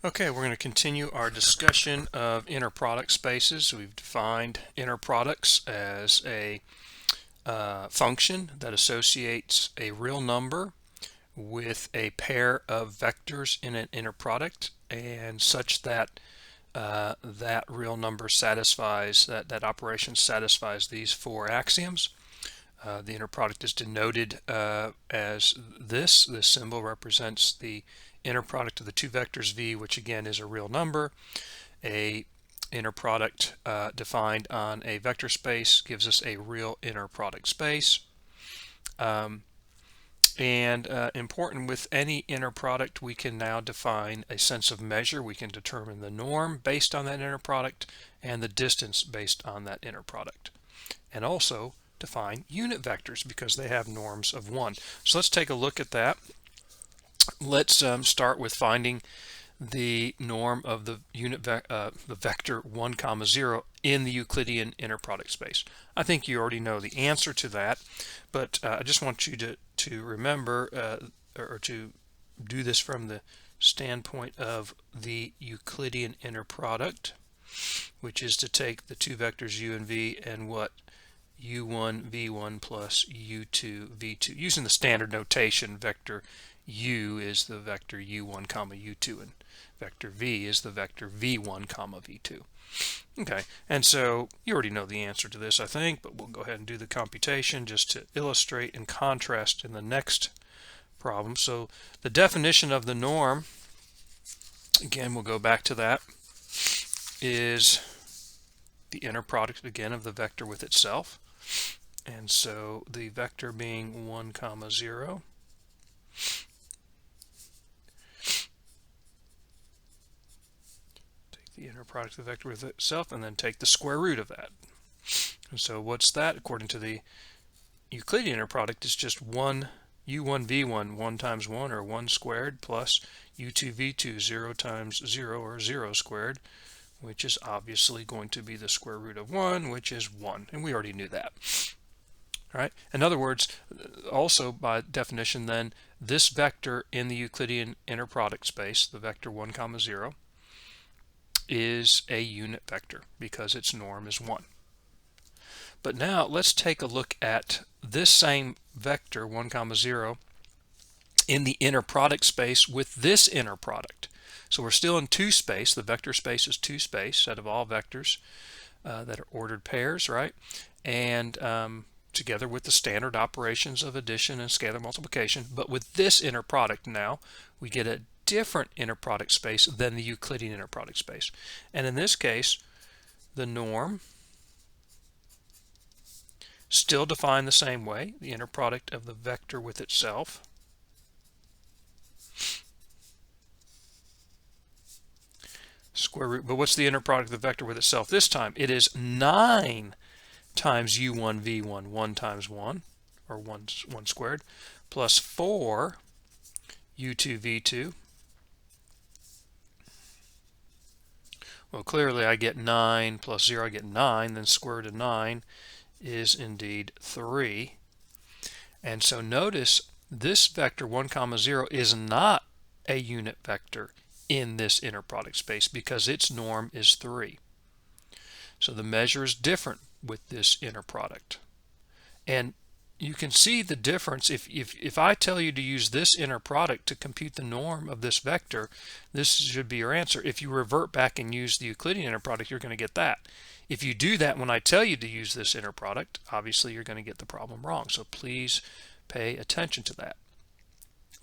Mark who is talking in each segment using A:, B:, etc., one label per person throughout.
A: Okay, we're going to continue our discussion of inner product spaces. We've defined inner products as a function that associates a real number with a pair of vectors in an inner product, and such that that real number satisfies, that operation satisfies these four axioms. The inner product is denoted as this. This symbol represents the inner product of the two vectors v, which again is a real number. A inner product defined on a vector space gives us a real inner product space. Important with any inner product, we can now define a sense of measure. We can determine the norm based on that inner product and the distance based on that inner product, and also define unit vectors because they have norms of 1. So let's take a look at that. Let's start with finding the norm of the the vector 1 comma 0 in the Euclidean inner product space. I think you already know the answer to that, but I just want you to remember or to do this from the standpoint of the Euclidean inner product, which is to take the two vectors u and v and what u1 v1 plus u2 v2. Using the standard notation, vector u is the vector u1 comma u2 and vector v is the vector v1 comma v2. Okay, and so you already know the answer to this, I think, but we'll go ahead and do the computation just to illustrate and contrast in the next problem. So the definition of the norm, again, we'll go back to that, is the inner product again of the vector with itself. And so the vector being 1 comma 0, take the inner product of the vector with itself and then take the square root of that. And so what's that? According to the Euclidean inner product, is just 1 u1 v1 1 times 1 or 1 squared plus u2 v2 0 times 0 or 0 squared, which is obviously going to be the square root of 1, which is 1, and we already knew that. All right. In other words, also by definition then, this vector in the Euclidean inner product space, the vector 1 comma 0, is a unit vector because its norm is 1. But now let's take a look at this same vector 1 comma 0 in the inner product space with this inner product. So we're still in 2 space. The vector space is 2 space, set of all vectors that are ordered pairs, right? And together with the standard operations of addition and scalar multiplication. But with this inner product now, we get a different inner product space than the Euclidean inner product space. And in this case, the norm still defined the same way, the inner product of the vector with itself square root. But what's the inner product of the vector with itself this time? It is 9 times u1 v1 1 times 1 or 1 squared plus 4 u2 v2. Well, clearly I get 9 plus 0, I get 9, then square root of 9 is indeed 3. And so notice this vector 1 comma 0 is not a unit vector in this inner product space because its norm is 3. So the measure is different with this inner product. And you can see the difference. If I tell you to use this inner product to compute the norm of this vector, this should be your answer. If you revert back and use the Euclidean inner product, you're going to get that. If you do that when I tell you to use this inner product, obviously you're going to get the problem wrong. So please pay attention to that.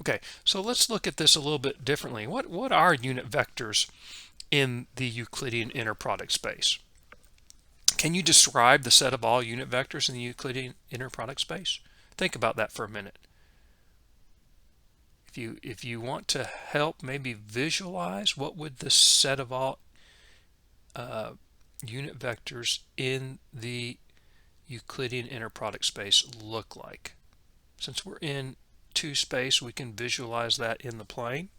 A: Okay, so let's look at this a little bit differently. What are unit vectors in the Euclidean inner product space? Can you describe the set of all unit vectors in the Euclidean inner product space? Think about that for a minute. If you want to help maybe visualize, what would the set of all unit vectors in the Euclidean inner product space look like? Since we're in 2 space, we can visualize that in the plane,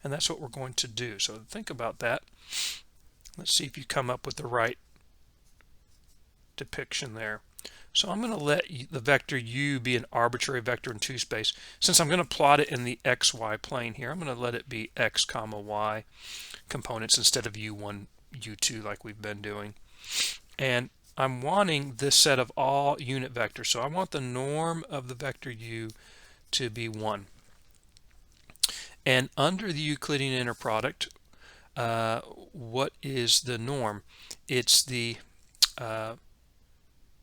A: and that's what we're going to do. So think about that. Let's see if you come up with the right depiction there. So I'm going to let the vector u be an arbitrary vector in 2 space. Since I'm going to plot it in the xy plane here, I'm going to let it be x comma y components instead of u1, u2 like we've been doing. And I'm wanting this set of all unit vectors. So I want the norm of the vector u to be 1. And under the Euclidean inner product, what is the norm? It's the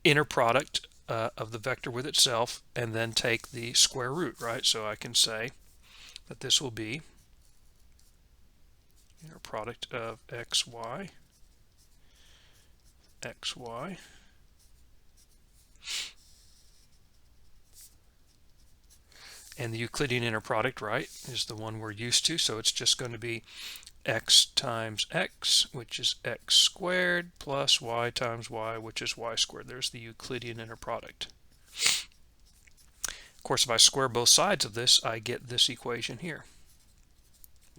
A: inner product of the vector with itself, and then take the square root, right? So I can say that this will be inner product of xy, xy, and the Euclidean inner product, right, is the one we're used to. So it's just going to be x times x, which is x squared, plus y times y, which is y squared. There's the Euclidean inner product. Of course, if I square both sides of this, I get this equation here.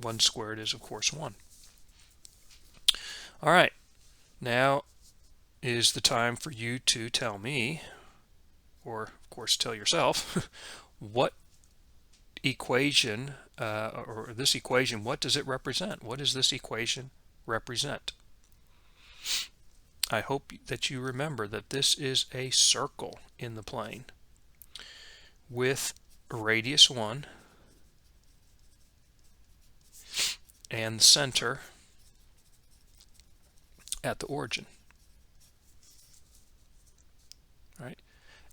A: 1 squared is, of course, 1. All right, now is the time for you to tell me, or of course tell yourself, what equation, or this equation, what does it represent? What does this equation represent? I hope that you remember that this is a circle in the plane with radius 1 and the center at the origin. Right?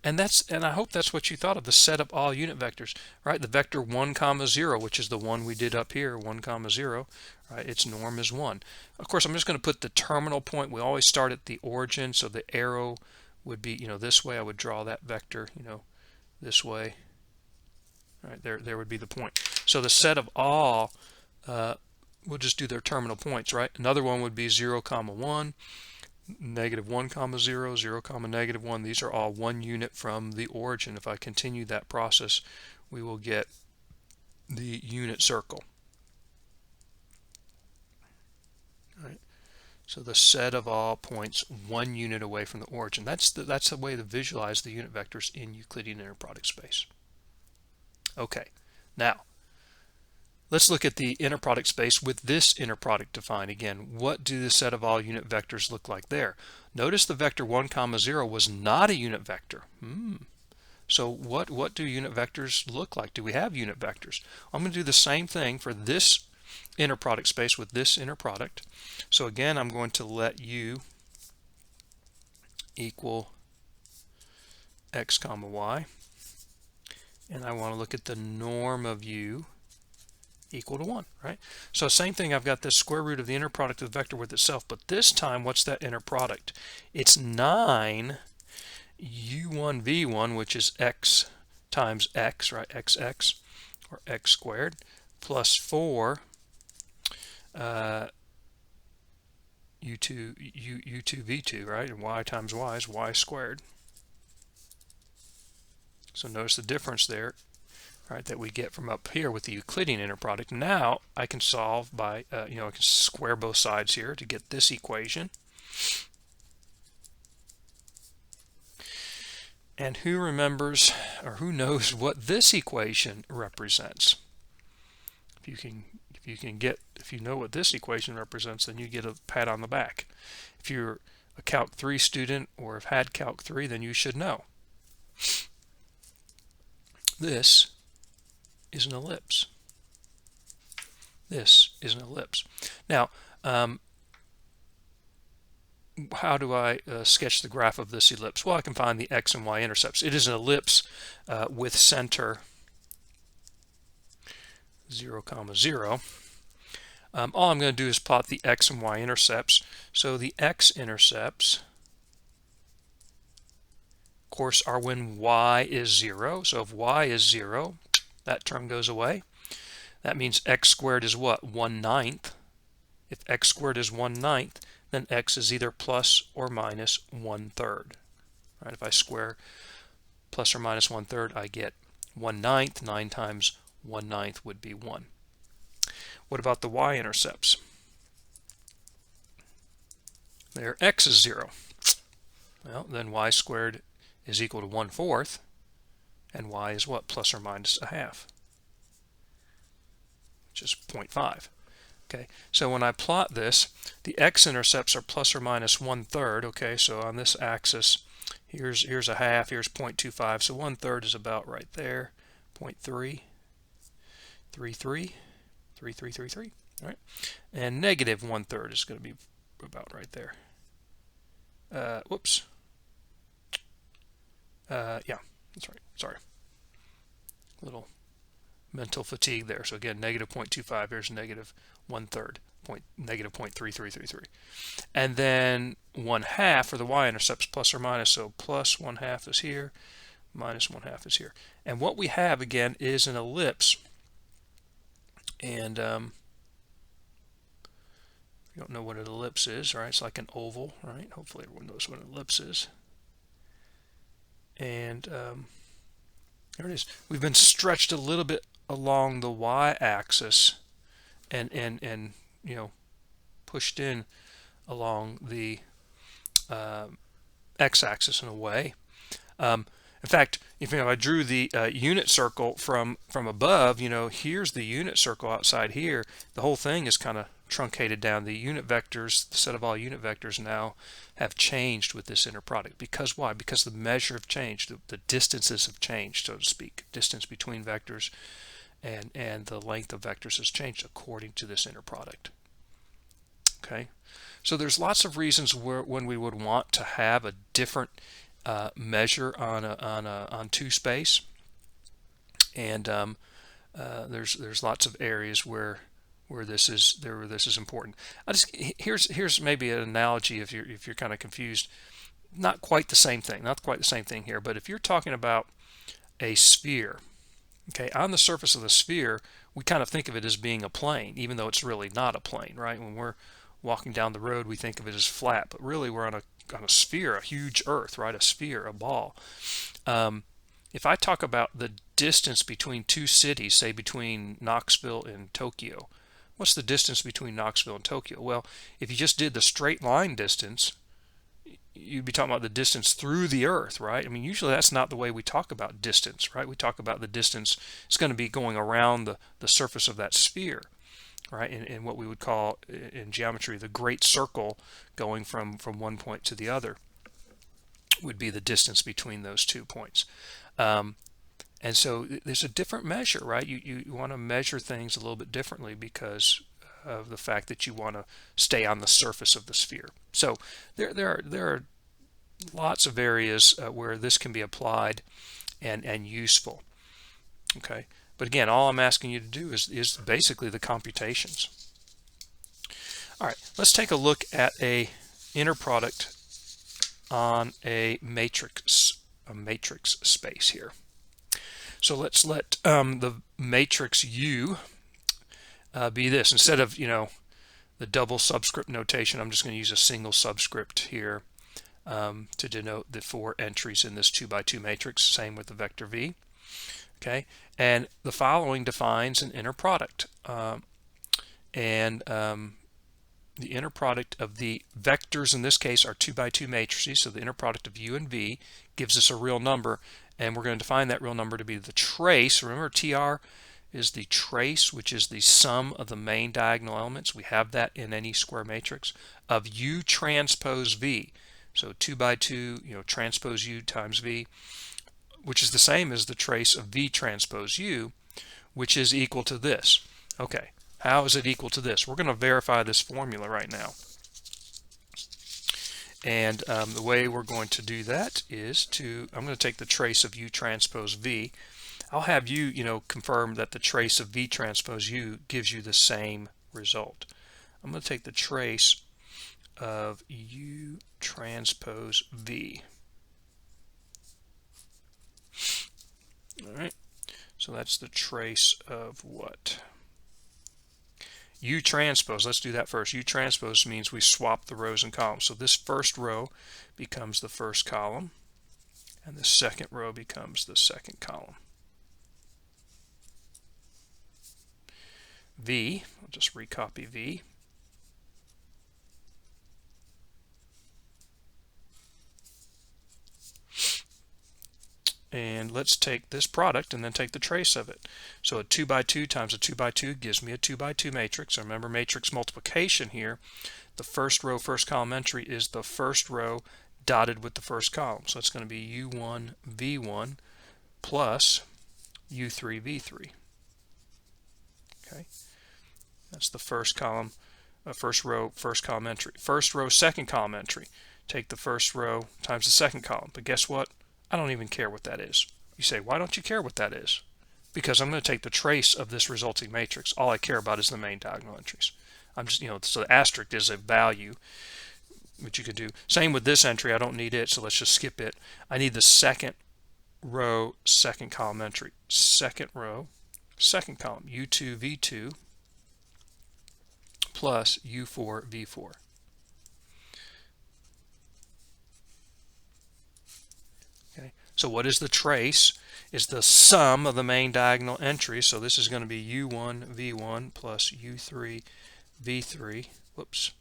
A: And I hope that's what you thought of, the set of all unit vectors, right? The vector 1 comma 0, which is the one we did up here, 1 comma 0, right? Its norm is 1. Of course, I'm just going to put the terminal point. We always start at the origin, so the arrow would be, this way. I would draw that vector, this way. Right, there would be the point. So the set of all, we'll just do their terminal points, right? Another one would be 0 comma 1. Negative 1 comma 0, 0 comma negative 1. These are all 1 unit from the origin. If I continue that process, we will get the unit circle. All right. So the set of all points 1 unit away from the origin. That's the way to visualize the unit vectors in Euclidean inner product space. Okay, now let's look at the inner product space with this inner product defined. Again, what do the set of all unit vectors look like there? Notice the vector 1 comma 0 was not a unit vector. So what do unit vectors look like? Do we have unit vectors? I'm going to do the same thing for this inner product space with this inner product. So again, I'm going to let u equal x comma y, and I want to look at the norm of u equal to 1, right? So same thing, I've got the square root of the inner product of the vector with itself, but this time, what's that inner product? It's 9 u1 v1, which is x times x, right? xx, or x squared, plus 4 u2 v2, right? And y times y is y squared. So notice the difference there, right, that we get from up here with the Euclidean inner product. Now I can solve by, I can square both sides here to get this equation. And who remembers, or who knows what this equation represents? If you know what this equation represents, then you get a pat on the back. If you're a Calc 3 student or have had Calc 3, then you should know. This is an ellipse. This is an ellipse. Now, how do I sketch the graph of this ellipse? Well, I can find the x and y intercepts. It is an ellipse with center 0 comma 0. All I'm going to do is plot the x and y intercepts. So the x intercepts, of course, are when y is 0. So if y is 0, that term goes away. That means x squared is what? 1/9. If x squared is 1/9, then x is either plus or minus 1/3. Right? If I square plus or minus 1/3, I get 1/9. 9 times 1/9 would be 1. What about the y-intercepts? There, x is 0. Well, then y squared is equal to 1/4, and y is what? Plus or minus a half, which is 0.5. Okay, so when I plot this, the x-intercepts are plus or minus 1/3. Okay, so on this axis, here's a half, here's 0.25, so 1/3 is about right there, 0.333, 3333. All right, and negative 1/3 is going to be about right there. Whoops. Yeah, that's right. Sorry. Little mental fatigue there. So again, negative 0.25, here's negative 1/3, negative 0.3333. And then 1/2 for the y-intercepts, plus or minus, so plus 1/2 is here, minus 1/2 is here. And what we have again is an ellipse. And you don't know what an ellipse is, right? It's like an oval, right? Hopefully everyone knows what an ellipse is. And there it is. We've been stretched a little bit along the y-axis and you know, pushed in along the x-axis in a way. In fact, if I drew the unit circle from above, here's the unit circle outside here. The whole thing is kind of truncated down. The unit vectors, the set of all unit vectors now have changed with this inner product. Because why? Because the measure have changed. The distances have changed, so to speak. Distance between vectors and the length of vectors has changed according to this inner product. Okay, so there's lots of reasons when we would want to have a different measure on 2 space, and there's lots of areas where this is important. Here's maybe an analogy if you're kind of confused. Not quite the same thing here, but if you're talking about a sphere, okay, on the surface of the sphere, we kind of think of it as being a plane, even though it's really not a plane, right? When we're walking down the road, we think of it as flat, but really we're on a sphere, a huge Earth, right? A sphere, a ball. If I talk about the distance between 2 cities, say between Knoxville and Tokyo, what's the distance between Knoxville and Tokyo? Well, if you just did the straight line distance, you'd be talking about the distance through the Earth, right? I mean, usually that's not the way we talk about distance, right? We talk about the distance, it's going to be going around the surface of that sphere, right? In what we would call in geometry the great circle, going from one point to the other would be the distance between those 2 points. And so there's a different measure, right? You want to measure things a little bit differently because of the fact that you want to stay on the surface of the sphere. So there are lots of areas where this can be applied and useful. Okay, but again, all I'm asking you to do is basically the computations. All right, let's take a look at a inner product on a matrix space here. So let's let the matrix U be this. Instead of the double subscript notation, I'm just going to use a single subscript here to denote the 4 entries in this 2x2 matrix. Same with the vector V. Okay, and the following defines an inner product, the inner product of the vectors in this case are 2x2 matrices, so the inner product of U and V gives us a real number, and we're going to define that real number to be the trace. Remember, TR is the trace, which is the sum of the main diagonal elements. We have that in any square matrix of U transpose V. So 2x2, transpose U times V, which is the same as the trace of V transpose U, which is equal to this. Okay, how is it equal to this? We're going to verify this formula right now. And the way we're going to do that is I'm going to take the trace of U transpose V. I'll have you, confirm that the trace of V transpose U gives you the same result. I'm going to take the trace of U transpose V. All right, so that's the trace of what? U transpose. Let's do that first. U transpose means we swap the rows and columns. So this first row becomes the first column, and the second row becomes the second column. V, I'll just recopy V. and let's take this product and then take the trace of it. So a 2 by 2 times a 2 by 2 gives me a 2 by 2 matrix. So remember matrix multiplication here. The first row, first column entry is the first row dotted with the first column. So it's going to be U1 V1 plus U3 V3. Okay, that's the first column, first row, first column entry. First row, second column entry. Take the first row times the second column. But guess what? I don't even care what that is. You say, why don't you care what that is? Because I'm going to take the trace of this resulting matrix. All I care about is the main diagonal entries. I'm just, so the asterisk is a value, which you could do. Same with this entry. I don't need it, so let's just skip it. I need the second row, second column entry. Second row, second column, U2 V2 plus U4 V4. Okay, so what is the trace? Is the sum of the main diagonal entries. So this is going to be U1 V1 plus U3 V3. Whoops,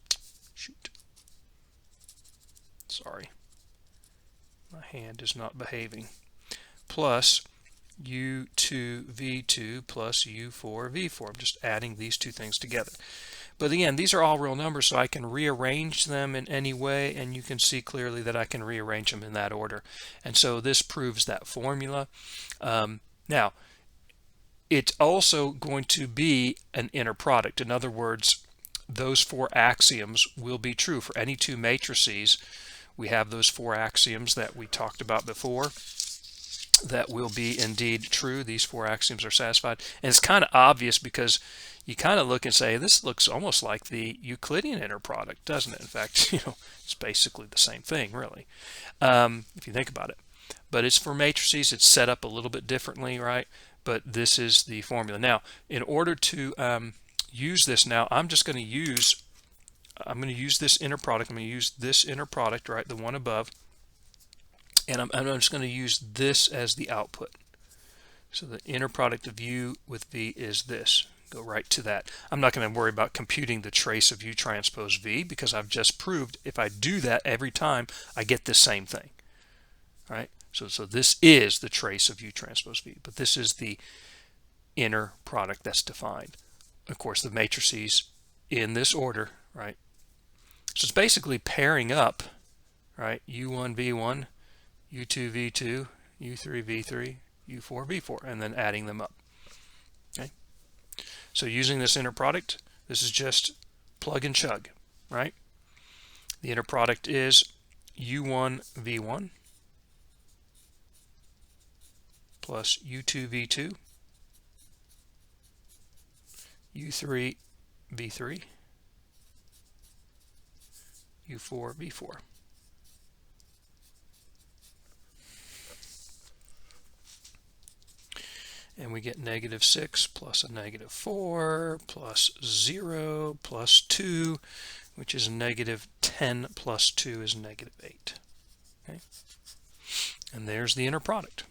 A: shoot. Sorry, my hand is not behaving. Plus U2 V2 plus U4 V4. I'm just adding these two things together. But again, these are all real numbers, so I can rearrange them in any way, and you can see clearly that I can rearrange them in that order. And so this proves that formula. Now, it's also going to be an inner product. In other words, those four axioms will be true for any two matrices. We have those four axioms that we talked about before that will be indeed true. These four axioms are satisfied. And it's kind of obvious because you kind of look and say, this looks almost like the Euclidean inner product, doesn't it? In fact, it's basically the same thing, really, if you think about it. But it's for matrices. It's set up a little bit differently, right? But this is the formula. Now, in order to use this now, I'm going to use this inner product. I'm going to use this inner product, right, the one above. And I'm just going to use this as the output. So the inner product of U with V is this. Go right to that. I'm not going to worry about computing the trace of U transpose V because I've just proved if I do that every time, I get the same thing. Right? So this is the trace of U transpose V, but this is the inner product that's defined. Of course, the matrices in this order, right? So it's basically pairing up, right? U1 V1, U2 V2, U3 V3, U4 V4, and then adding them up. Okay. So using this inner product, this is just plug and chug, right? The inner product is U1 V1 plus U2 V2, U3 V3, U4 V4. And we get -6 plus a -4 plus 0 plus 2, which is -10 plus 2 is -8. Okay? And there's the inner product.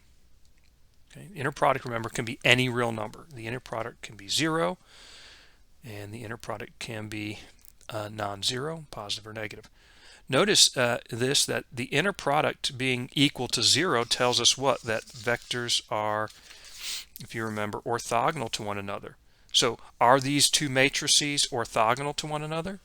A: Okay? The inner product, remember, can be any real number. The inner product can be 0, and the inner product can be non-zero, positive or negative. Notice this, that the inner product being equal to 0 tells us what? That vectors are, if you remember, orthogonal to one another. So are these two matrices orthogonal to one another?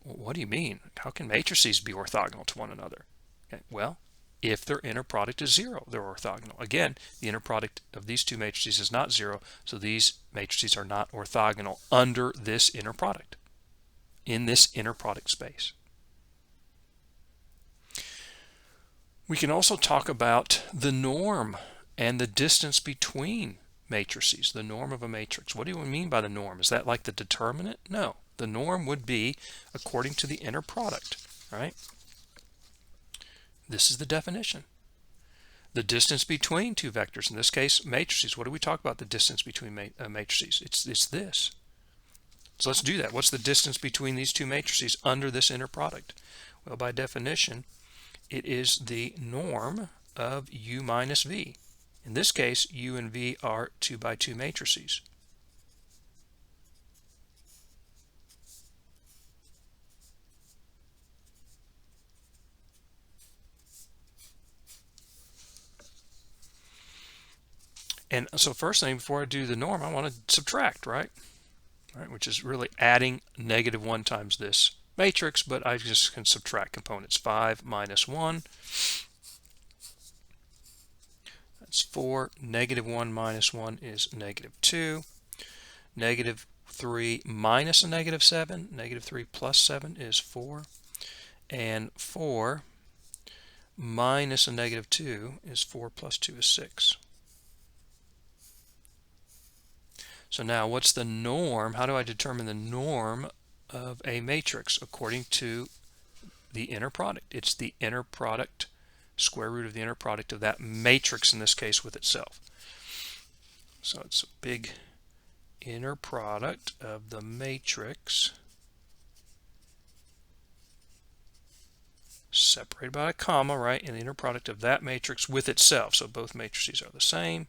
A: Well, what do you mean? How can matrices be orthogonal to one another? Okay, well, if their inner product is 0, they're orthogonal. Again, the inner product of these two matrices is not 0, so these matrices are not orthogonal under this inner product, in this inner product space. We can also talk about the norm and the distance between matrices, the norm of a matrix. What do we mean by the norm? Is that like the determinant? No. The norm would be according to the inner product, right? This is the definition. The distance between two vectors, in this case, matrices. What do we talk about the distance between matrices? It's this. So let's do that. What's the distance between these two matrices under this inner product? Well, by definition, it is the norm of U minus V. In this case, U and V are 2 by 2 matrices. And so first thing, before I do the norm, I want to subtract, right? Which is really adding -1 times this matrix, but I just can subtract components. 5 minus 1, that's 4. -1 minus 1 is -2. -3 minus a -7, -3 plus 7 is 4. And 4 minus a -2 is 4 plus 2 is 6. So now what's the norm? How do I determine the norm of a matrix according to the inner product? It's the inner product, square root of the inner product of that matrix, in this case, with itself. So it's a big inner product of the matrix separated by a comma, right? And the inner product of that matrix with itself. So both matrices are the same.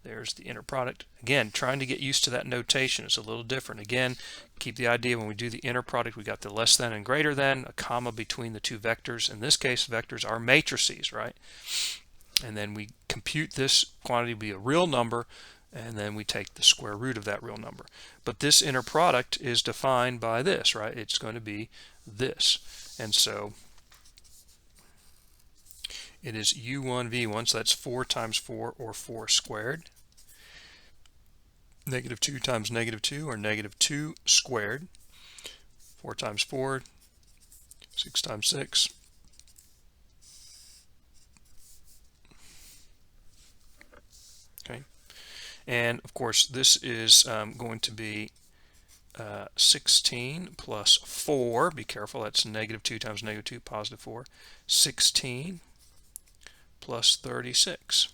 A: There's the inner product. Again, trying to get used to that notation. It's a little different. Again, keep the idea when we do the inner product, we got the less than and greater than, a comma between the two vectors. In this case, vectors are matrices, right? And then we compute this quantity to be a real number, and then we take the square root of that real number. But this inner product is defined by this, right? It's going to be this. And so it is u1 v1, so that's 4 times 4, or 4 squared. -2 times -2, or -2 squared. 4 times 4, 6 times 6. Okay, and of course this is going to be 16 plus 4. Be careful, that's -2 times -2, positive 4. 16 plus 36.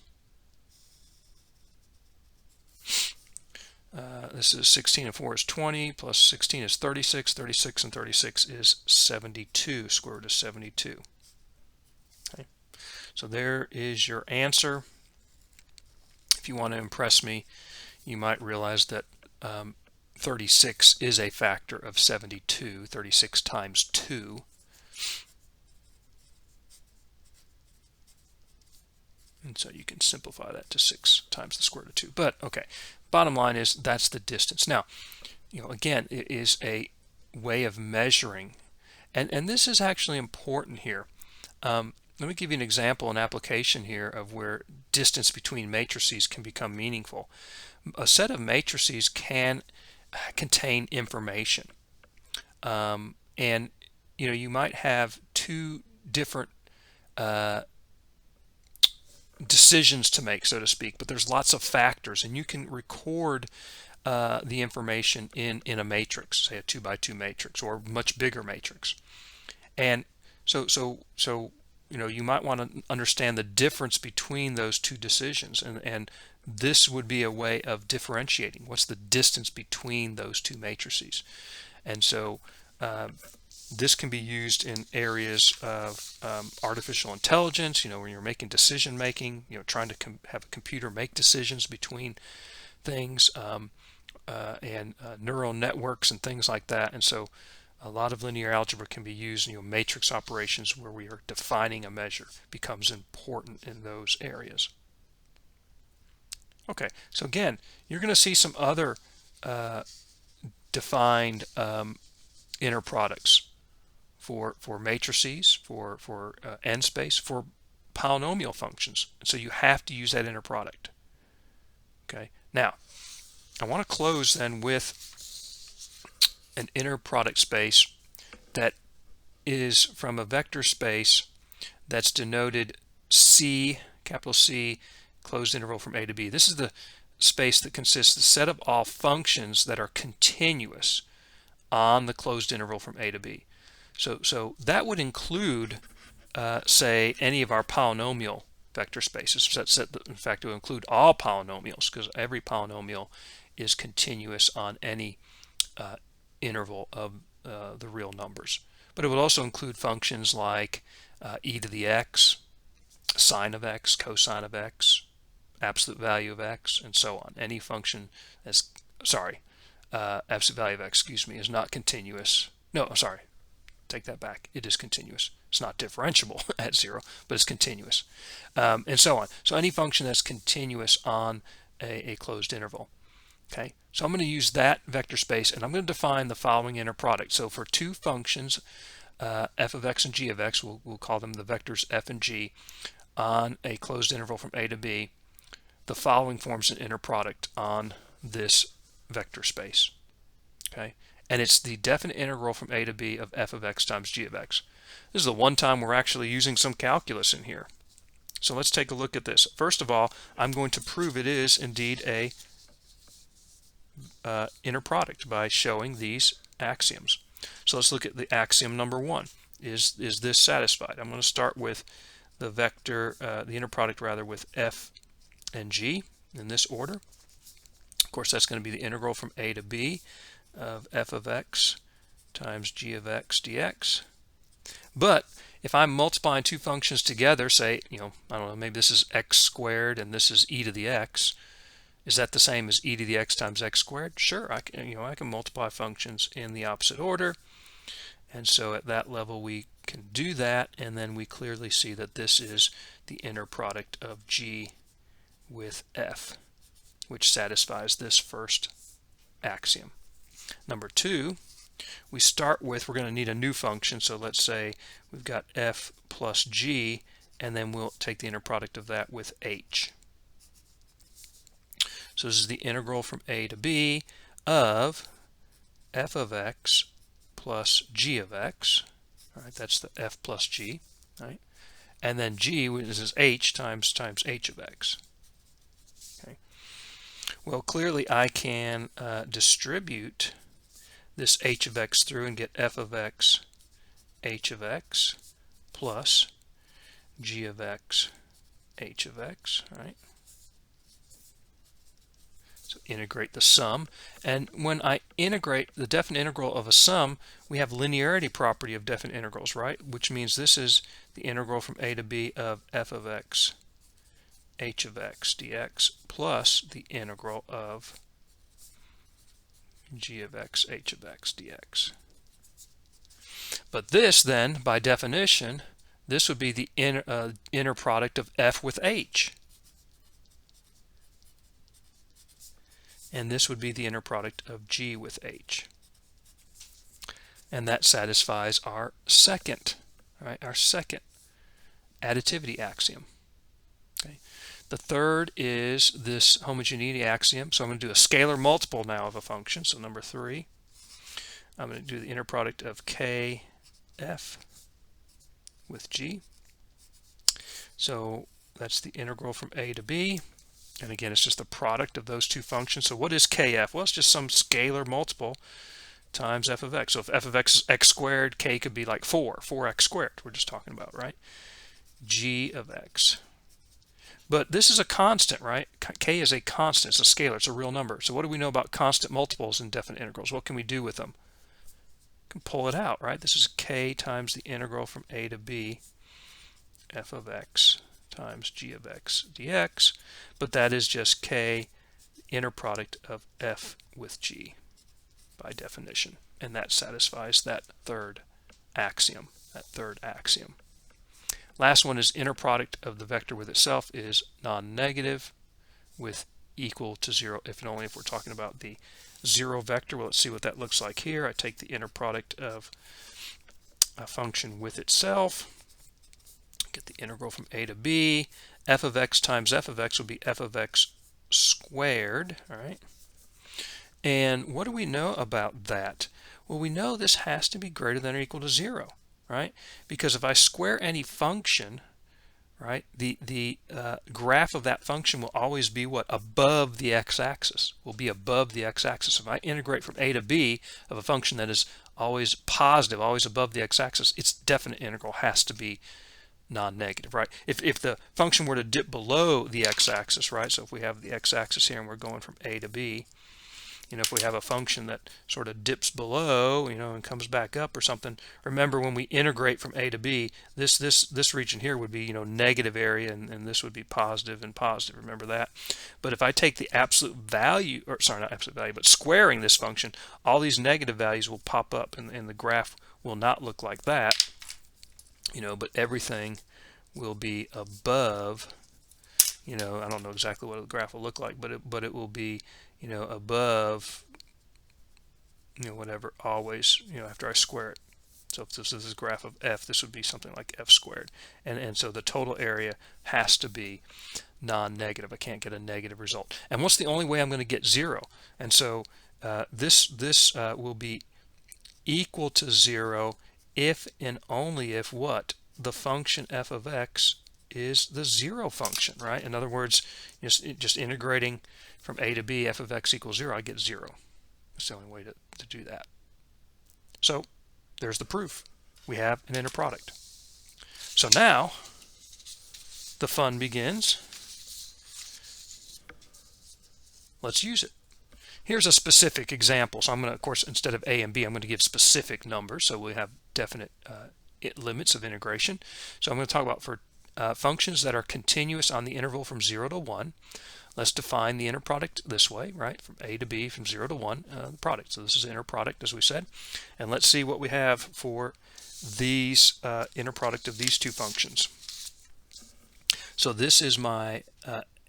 A: This is 16 and 4 is 20, plus 16 is 36. 36 and 36 is 72. Square root of 72. Okay, so there is your answer. If you want to impress me, you might realize that 36 is a factor of 72. 36 times 2. And so you can simplify that to 6 times the square root of 2. But okay, bottom line is that's the distance. Now, again, it is a way of measuring, and this is actually important here. Let me give you an example, an application here of where distance between matrices can become meaningful. A set of matrices can contain information, and you might have two different decisions to make, so to speak, but there's lots of factors, and you can record the information in a matrix, say a 2 by 2 matrix or much bigger matrix. And so you might want to understand the difference between those two decisions, and this would be a way of differentiating what's the distance between those two matrices. And so this can be used in areas of artificial intelligence, when you're making decision making, trying to have a computer make decisions between things, and neural networks and things like that. And so a lot of linear algebra can be used, matrix operations where we are defining a measure becomes important in those areas. Okay, so again, you're going to see some other defined inner products for matrices, for n space, for polynomial functions. So you have to use that inner product. Okay, now I want to close then with an inner product space that is from a vector space that's denoted C, capital C, closed interval from A to B. This is the space that consists of the set of all functions that are continuous on the closed interval from A to B. So that would include, say, any of our polynomial vector spaces. So in fact, it would include all polynomials, because every polynomial is continuous on any interval of the real numbers. But it would also include functions like e to the x, sine of x, cosine of x, absolute value of x, and so on. Any function absolute value of x, is not continuous. No, sorry, take that back. It is continuous. It's not differentiable at 0, but it's continuous, and so on. So any function that's continuous on a closed interval. Okay, so I'm going to use that vector space, and I'm going to define the following inner product. So for two functions, f of x and g of x, we'll call them the vectors f and g, on a closed interval from a to b, the following forms an inner product on this vector space. Okay, and it's the definite integral from a to b of f of x times g of x. This is the one time we're actually using some calculus in here. So let's take a look at this. First of all, I'm going to prove it is indeed a inner product by showing these axioms. So let's look at the axiom number 1. Is this satisfied? I'm going to start with the vector, the inner product rather, with f and g in this order. Of course, that's going to be the integral from a to b of f of x times g of x dx. But if I'm multiplying two functions together, say, I don't know, maybe this is x squared and this is e to the x. Is that the same as e to the x times x squared? Sure, I can multiply functions in the opposite order. And so at that level we can do that, and then we clearly see that this is the inner product of g with f, which satisfies this first axiom. Number 2, we start with, we're going to need a new function, so let's say we've got f plus g, and then we'll take the inner product of that with h. So this is the integral from a to b of f of x plus g of x. All right, that's the f plus g. Right, and then g, this is h times h of x. Okay. Well, clearly I can distribute this h of x through and get f of x h of x plus g of x h of x. Right. So integrate the sum, and when I integrate the definite integral of a sum, we have linearity property of definite integrals, right? Which means this is the integral from a to b of f of x h of x dx plus the integral of g of x h of x dx. But this then, by definition, this would be the inner product of f with h. And this would be the inner product of g with h. And that satisfies our second, right, our second additivity axiom. Okay. The third is this homogeneity axiom. So I'm going to do a scalar multiple now of a function. So number 3, I'm going to do the inner product of kf with g. So that's the integral from a to b. And again, it's just the product of those two functions. So what is kf? Well, it's just some scalar multiple times f of x. So if f of x is x squared, k could be like 4x squared. We're just talking about, right? G of x. But this is a constant, right? K is a constant. It's a scalar. It's a real number. So what do we know about constant multiples in definite integrals? What can we do with them? We can pull it out, right? This is k times the integral from a to b f of x times g of x dx, but that is just k inner product of f with g by definition, and that satisfies that third axiom. Last one is inner product of the vector with itself is non-negative with equal to 0 if and only if we're talking about the 0 vector. Well, let's see what that looks like here. I take the inner product of a function with itself, get the integral from a to b. F of x times f of x will be f of x squared. All right. And what do we know about that? Well, we know this has to be greater than or equal to 0, right? Because if I square any function, right, the graph of that function will always be what? Above the x-axis. Will be above the x-axis. If I integrate from a to b of a function that is always positive, always above the x-axis, its definite integral has to be non-negative, right? If the function were to dip below the x-axis, right? So if we have the x-axis here and we're going from a to b, You know, if we have a function that sort of dips below, you know, and comes back up or something, remember when we integrate from a to b, this region here would be, you know, negative area, and this would be positive and positive. Remember that. But if I take the absolute value, or sorry, not absolute value, but squaring this function, all these negative values will pop up, and the graph will not look like that, you know, but everything will be above, you know, I don't know exactly what the graph will look like, but it will be, you know, above, you know, whatever, always, you know, after I square it. So if this is a graph of f, this would be something like f squared, and so the total area has to be non-negative. I can't get a negative result. And what's the only way I'm going to get 0? And so this will be equal to 0 if and only if what? The function f of x is the 0 function, right? In other words, just integrating from a to b, f of x equals 0, I get 0. That's the only way to do that. So there's the proof. We have an inner product. So now the fun begins. Let's use it. Here's a specific example. So I'm going to, of course, instead of a and b, I'm going to give specific numbers, so we have definite limits of integration. So I'm going to talk about for functions that are continuous on the interval from 0 to 1. Let's define the inner product this way, right? From a to b, from 0 to 1, the product. So this is inner product, as we said. And let's see what we have for these inner product of these two functions. So this is my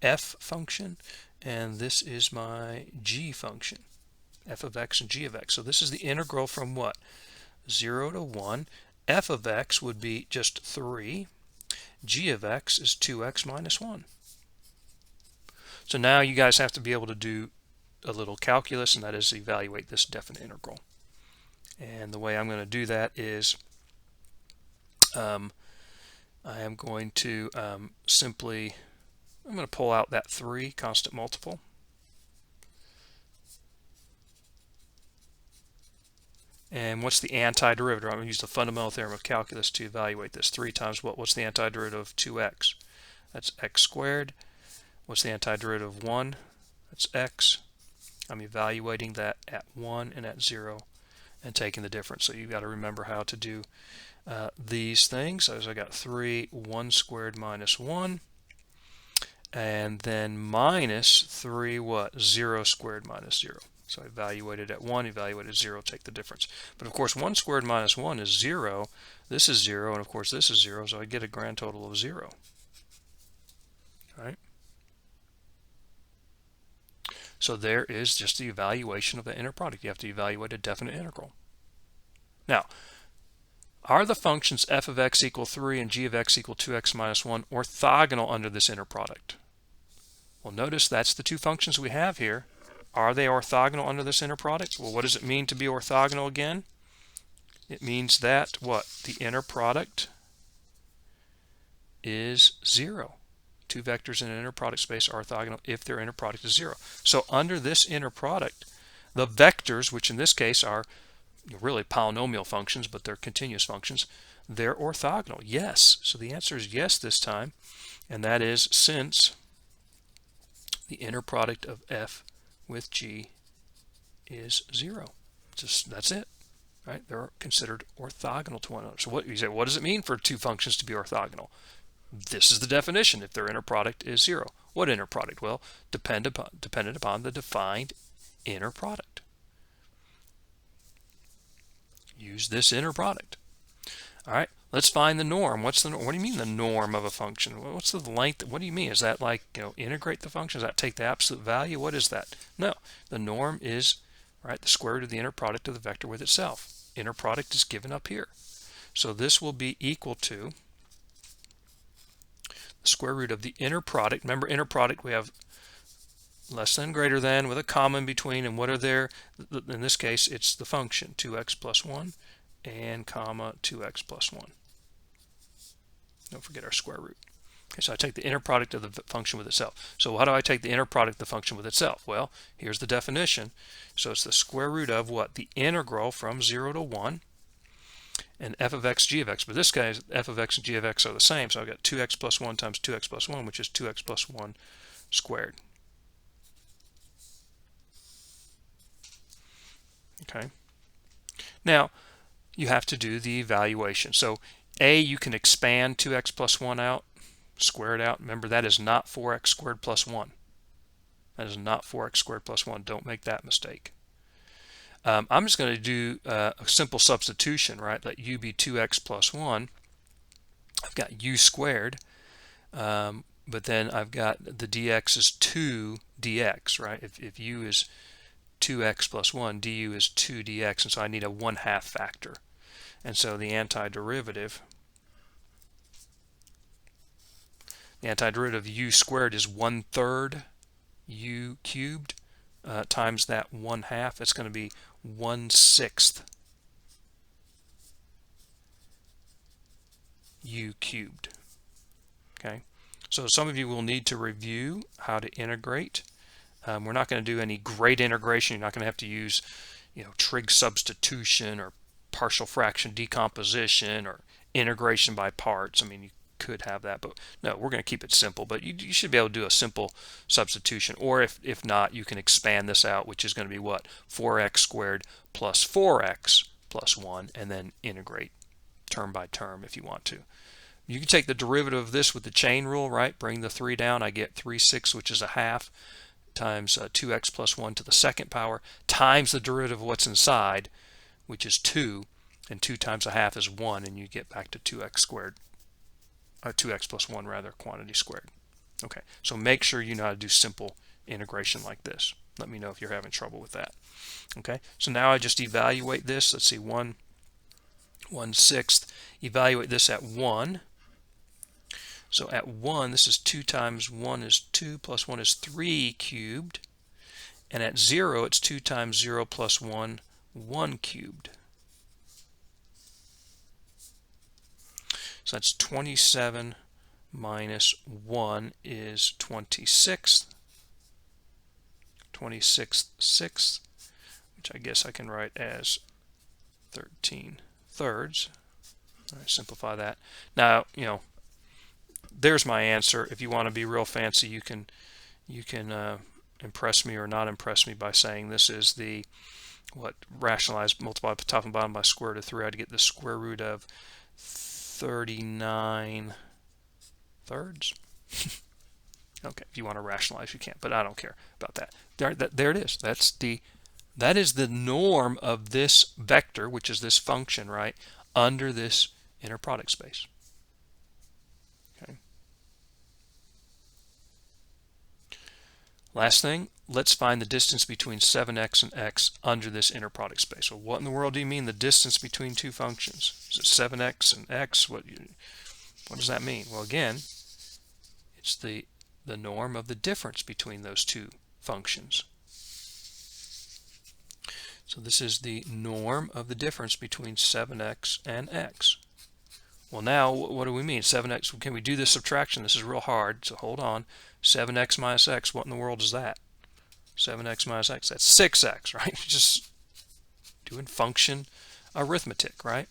A: f function, and this is my g function, f of x and g of x. So this is the integral from what? 0 to 1. F of x would be just 3. G of x is 2x minus 1. So now you guys have to be able to do a little calculus, and that is evaluate this definite integral. And the way I'm going to do that is I am going to simply, I'm going to pull out that 3 constant multiple. And what's the antiderivative? I'm going to use the fundamental theorem of calculus to evaluate this. 3 times what? What's the antiderivative of 2x? That's x squared. What's the antiderivative of 1? That's x. I'm evaluating that at 1 and at 0 and taking the difference. So you've got to remember how to do these things. So I got 3, 1 squared minus 1. And then minus 3 what? 0 squared minus 0. So I evaluated at 1, evaluated 0, take the difference. But of course 1 squared minus 1 is 0. This is 0, and of course this is 0, so I get a grand total of 0. All right? So there is just the evaluation of the inner product. You have to evaluate a definite integral. Now, are the functions f of x equal 3 and g of x equal 2x minus 1 orthogonal under this inner product? Well, notice that's the two functions we have here. Are they orthogonal under this inner product? Well, what does it mean to be orthogonal again? It means that what? The inner product is 0. Two vectors in an inner product space are orthogonal if their inner product is 0. So under this inner product, the vectors, which in this case are really polynomial functions, but they're continuous functions, they're orthogonal. Yes. So the answer is yes this time, and that is since the inner product of f with g is 0. Just that's it, right? They're considered orthogonal to one another. So what you say, what does it mean for two functions to be orthogonal? This is the definition if their inner product is 0. What inner product? Well, dependent upon the defined inner product. Use this inner product. All right, let's find the norm. What's the norm? What do you mean the norm of a function? What's the length? What do you mean? Is that like, you know, integrate the function? Does that take the absolute value? What is that? No, the norm is, right, the square root of the inner product of the vector with itself. Inner product is given up here. So this will be equal to the square root of the inner product. Remember, inner product, we have less than, greater than, with a comma in between. And what are there? In this case, it's the function 2x plus 1 and comma 2x plus 1. Don't forget our square root. Okay, so I take the inner product of the function with itself. So how do I take the inner product of the function with itself? Well, here's the definition. So it's the square root of what? The integral from 0 to 1 and f of x, g of x. But this guy's f of x and g of x are the same. So I've got 2x plus 1 times 2x plus 1, which is 2x plus 1 squared. Okay. Now, you have to do the evaluation. So A, you can expand 2x plus 1 out, square it out. Remember, that is not 4x squared plus 1. That is not 4x squared plus 1. Don't make that mistake. I'm just going to do a simple substitution, right? Let u be 2x plus 1. I've got u squared, but then I've got the dx is 2 dx, right? If u is 2x plus 1, du is 2 dx, and so I need a 1/2 factor. And so the antiderivative of u squared is 1/3 u cubed times that 1/2. It's going to be 1/6 u cubed. Okay, so some of you will need to review how to integrate. We're not going to do any great integration. You're not going to have to use, trig substitution or partial fraction decomposition or integration by parts. I mean, you could have that, but no, we're going to keep it simple. But you should be able to do a simple substitution, or if not, you can expand this out, which is going to be what? 4x squared plus 4x plus 1, and then integrate term by term if you want to. You can take the derivative of this with the chain rule, right? Bring the 3 down. I get 3/6, which is a half, times 2x plus 1 to the second power, times the derivative of what's inside, which is 2, and 2 times a half is 1, and you get back to 2x squared, 2x plus 1 rather, quantity squared. Okay, so make sure you know how to do simple integration like this. Let me know if you're having trouble with that. Okay, so now I just evaluate this. Let's see, 1/6. Evaluate this at 1. So at 1, this is 2 times 1 is 2 plus 1 is 3 cubed. And at 0, it's 2 times 0 plus 1, 1 cubed. So that's 27 minus 1 is 26. 26/6, which I guess I can write as 13/3. All right, simplify that. Now, there's my answer. If you want to be real fancy, you can impress me or not impress me by saying this is the rationalize, multiply top and bottom by square root of 3. I had to get the square root of 39/3. Okay, if you want to rationalize, you can, but I don't care about that. There it is. That is the norm of this vector, which is this function, right, under this inner product space. Okay. Last thing, let's find the distance between 7x and x under this inner product space. So what in the world do you mean the distance between two functions? Is it 7x and x? What does that mean? Well, again, it's the norm of the difference between those two functions. So this is the norm of the difference between 7x and x. Well, now what do we mean? 7x, can we do this subtraction? This is real hard, so hold on. 7x minus x, what in the world is that? 7x minus x, that's 6x, right? Just doing function arithmetic, right?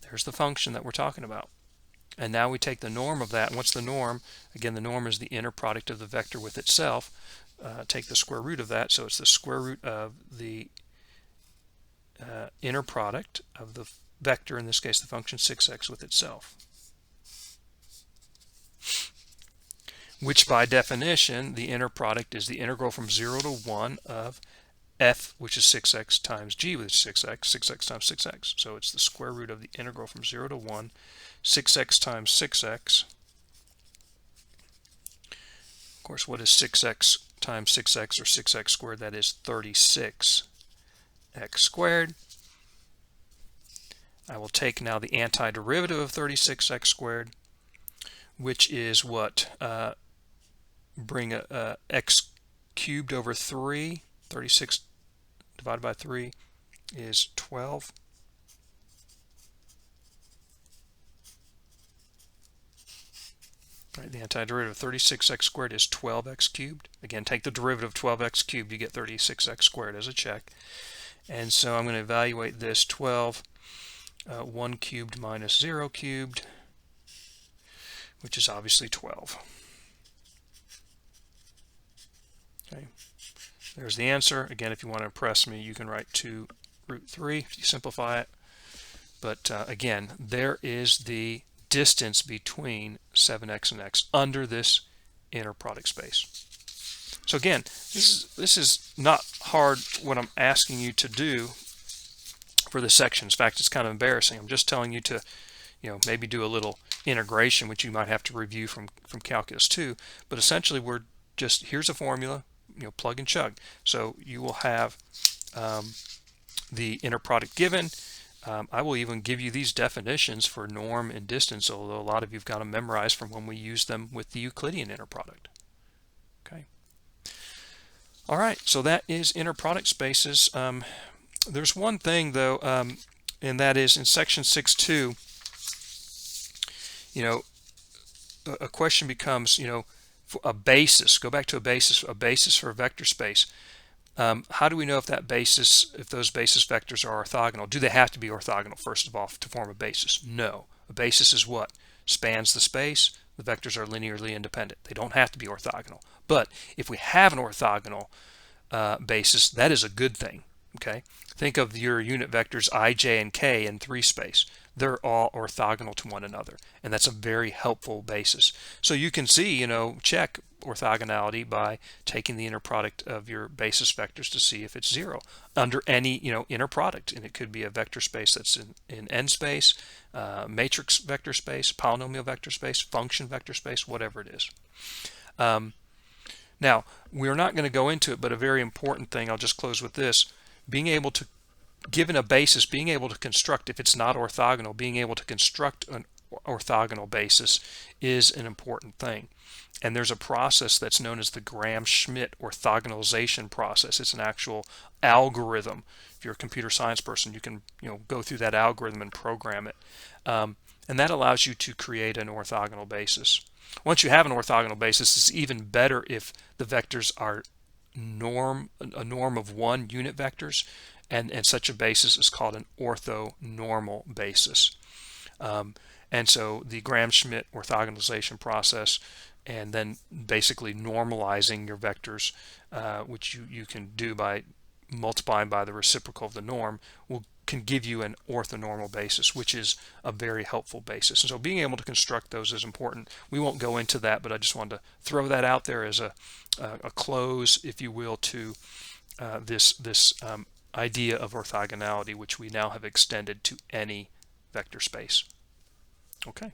A: There's the function that we're talking about. And now we take the norm of that. And what's the norm? Again, the norm is the inner product of the vector with itself. Take the square root of that. So it's the square root of the inner product of the vector, in this case the function 6x with itself. Which by definition, the inner product is the integral from 0 to 1 of f, which is 6x times g, which is 6x, 6x times 6x. So it's the square root of the integral from 0 to 1, 6x times 6x. Of course, what is 6x times 6x, or 6x squared? That is 36x squared. I will take now the antiderivative of 36x squared, which is what? Bring a x cubed over 3. 36 divided by 3 is 12. Right, the antiderivative of 36x squared is 12x cubed. Again, take the derivative of 12x cubed, you get 36x squared as a check. And so I'm going to evaluate this 12, 1 cubed minus 0 cubed, which is obviously 12. Okay, There's the answer. Again, if you want to impress me, you can write 2 root 3 if you simplify it. But again, there is the distance between 7x and x under this inner product space. So again, this is not hard what I'm asking you to do for the sections. In fact, it's kind of embarrassing. I'm just telling you to, maybe do a little integration, which you might have to review from Calculus 2. But essentially, we're just, here's a formula, plug and chug. So you will have the inner product given. I will even give you these definitions for norm and distance, although a lot of you've got to memorize from when we use them with the Euclidean inner product. Okay. All right, so that is inner product spaces. There's one thing though, and that is in section 6.2, a question becomes, for a basis, go back to a basis for a vector space. How do we know if those basis vectors are orthogonal? Do they have to be orthogonal, first of all, to form a basis? No. A basis is what? Spans the space. The vectors are linearly independent. They don't have to be orthogonal. But if we have an orthogonal basis, that is a good thing. Okay. Think of your unit vectors I, j, and k in 3 space. They're all orthogonal to one another, and that's a very helpful basis. So you can see, check orthogonality by taking the inner product of your basis vectors to see if it's 0 under any inner product, and it could be a vector space that's in n space, matrix vector space, polynomial vector space, function vector space, whatever it is. Now we're not going to go into it, but a very important thing, I'll just close with this: being able to, given a basis, being able to construct, if it's not orthogonal, being able to construct an orthogonal basis is an important thing. And there's a process that's known as the Gram-Schmidt orthogonalization process. It's an actual algorithm. If you're a computer science person, you can go through that algorithm and program it. And that allows you to create an orthogonal basis. Once you have an orthogonal basis, it's even better if the vectors are a norm of 1 unit vectors, and such a basis is called an orthonormal basis. And so the Gram-Schmidt orthogonalization process, and then basically normalizing your vectors, which you can do by multiplying by the reciprocal of the norm, can give you an orthonormal basis, which is a very helpful basis. And so being able to construct those is important. We won't go into that, but I just wanted to throw that out there as a close, if you will, to this idea of orthogonality, which we now have extended to any vector space. Okay.